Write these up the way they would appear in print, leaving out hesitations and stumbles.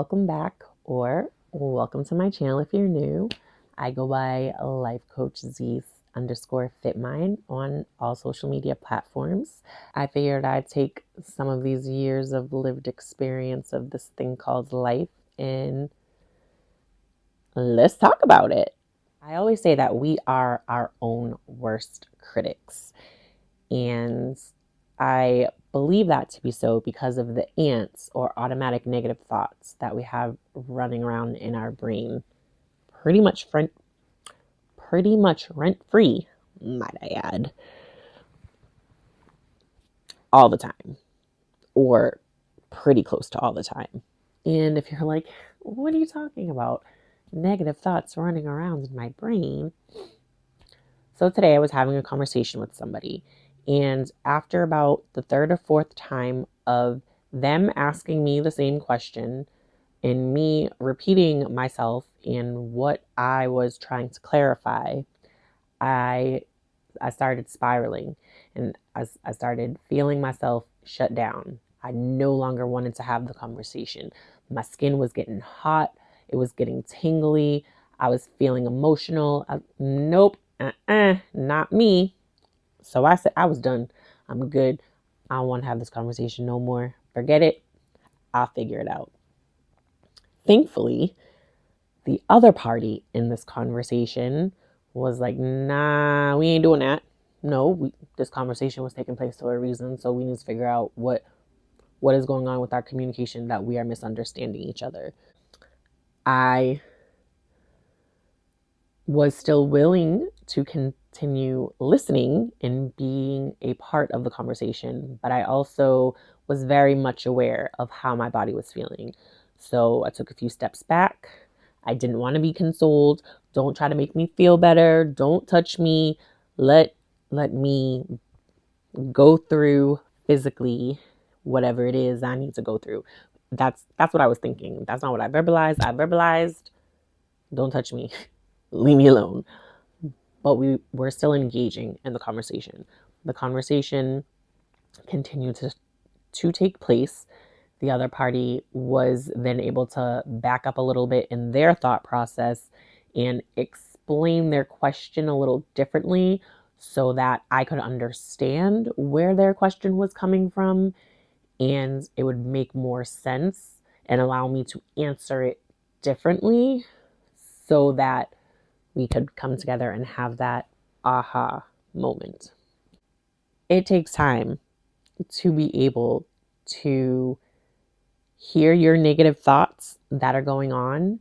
welcome back or welcome to my channel if you're new. I go by Life Coach Z underscore FitMind on all social media platforms. I figured I'd take some of these years of lived experience of this thing called life and let's talk about it. I always say that we are our own worst critics. And I believe that to be so because of the ants or automatic negative thoughts that we have running around in our brain pretty much rent free, might I add, all the time or pretty close to all the time. And if you're like, what are you talking about? Negative thoughts running around in my brain. So today I was having a conversation with somebody, and after about the third or fourth time of them asking me the same question and me repeating myself and what I was trying to clarify, I started spiraling and I started feeling myself shut down. I no longer wanted to have the conversation. My skin was getting hot. It was getting tingly. I was feeling emotional. Nope, not me. So I said, I was done. I'm good. I don't want to have this conversation no more. Forget it. I'll figure it out. Thankfully, the other party in this conversation was like, nah, we ain't doing that. No, this conversation was taking place for a reason. So we need to figure out what is going on with our communication that we are misunderstanding each other. I was still willing to continue listening and being a part of the conversation, but I also was very much aware of how my body was feeling. So I took a few steps back. I didn't want to be consoled. Don't try to make me feel better. Don't touch me. Let me go through physically whatever it is I need to go through. That's what I was thinking. That's not what I verbalized. I verbalized, don't touch me. Leave me alone. But we were still engaging in the conversation. The conversation continued to take place. The other party was then able to back up a little bit in their thought process and explain their question a little differently so that I could understand where their question was coming from and it would make more sense and allow me to answer it differently so that we could come together and have that aha moment. It takes time to be able to hear your negative thoughts that are going on,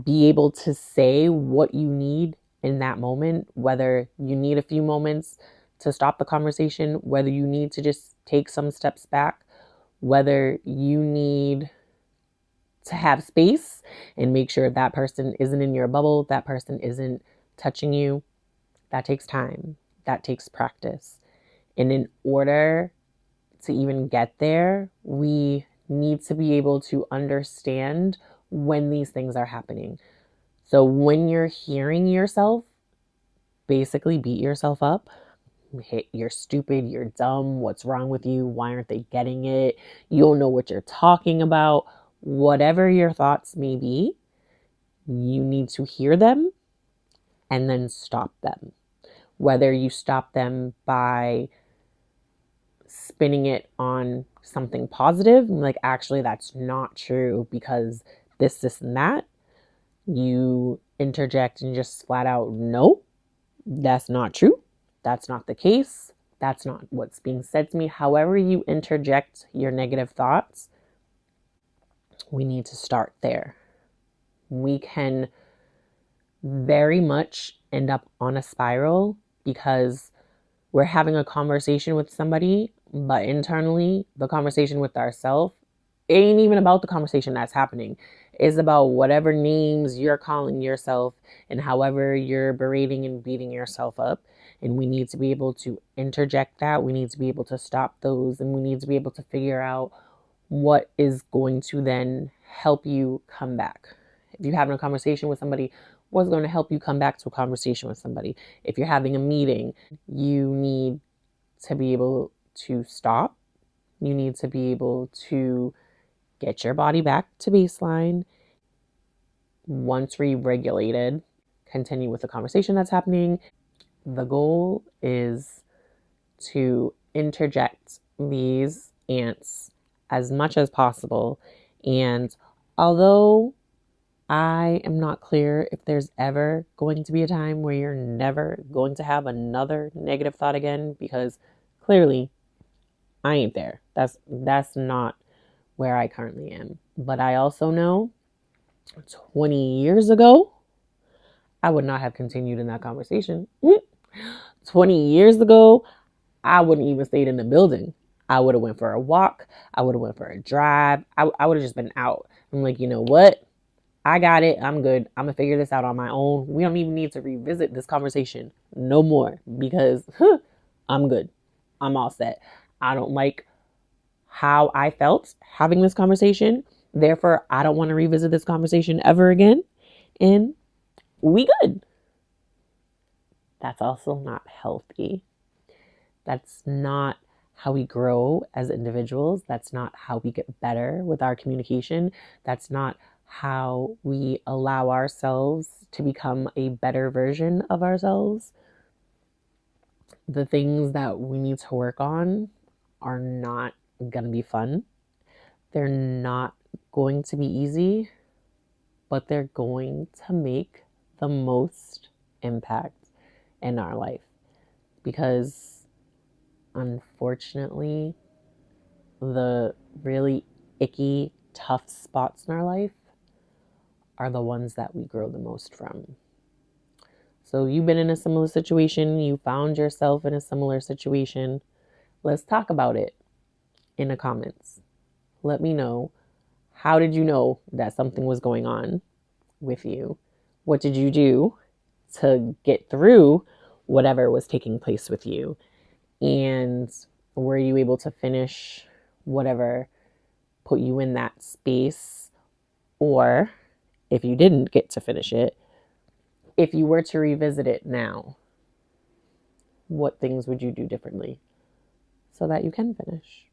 be able to say what you need in that moment, whether you need a few moments to stop the conversation, whether you need to just take some steps back, whether you need to have space and make sure that person isn't in your bubble, that person isn't touching you. That takes time. That takes practice. And in order to even get there, we need to be able to understand when these things are happening. So when you're hearing yourself basically beat yourself up, hey, you're stupid, you're dumb, what's wrong with you? Why aren't they getting it? You don't know what you're talking about. Whatever your thoughts may be, you need to hear them and then stop them. Whether you stop them by spinning it on something positive, like actually that's not true because this, and that, you interject and just flat out, no, that's not true. That's not the case. That's not what's being said to me. However, you interject your negative thoughts, we need to start there. We can very much end up on a spiral because we're having a conversation with somebody, but internally, the conversation with ourselves ain't even about the conversation that's happening. It's about whatever names you're calling yourself and however you're berating and beating yourself up. And we need to be able to interject that. We need to be able to stop those. And we need to be able to figure out what is going to then help you come back. If you're having a conversation with somebody, what's going to help you come back to a conversation with somebody? If you're having a meeting, you need to be able to stop. You need to be able to get your body back to baseline. Once re-regulated, continue with the conversation that's happening. The goal is to interject these ants as much as possible. And although I am not clear if there's ever going to be a time where you're never going to have another negative thought again, because clearly I ain't there. That's not where I currently am. But I also know 20 years ago, I would not have continued in that conversation. 20 years ago, I wouldn't even stayed in the building. I would have went for a walk. I would have went for a drive. I would have just been out. I'm like, you know what? I got it. I'm good. I'm going to figure this out on my own. We don't even need to revisit this conversation no more because I'm good. I'm all set. I don't like how I felt having this conversation. Therefore, I don't want to revisit this conversation ever again. And we good. That's also not healthy. That's not how we grow as individuals. That's not how we get better with our communication. That's not how we allow ourselves to become a better version of ourselves. The things that we need to work on are not going to be fun. They're not going to be easy, but they're going to make the most impact in our life. Because unfortunately, the really icky, tough spots in our life are the ones that we grow the most from. So you've been in a similar situation, you found yourself in a similar situation. Let's talk about it in the comments. Let me know, how did you know that something was going on with you? What did you do to get through whatever was taking place with you? And were you able to finish whatever put you in that space? Or if you didn't get to finish it, if you were to revisit it now, what things would you do differently so that you can finish?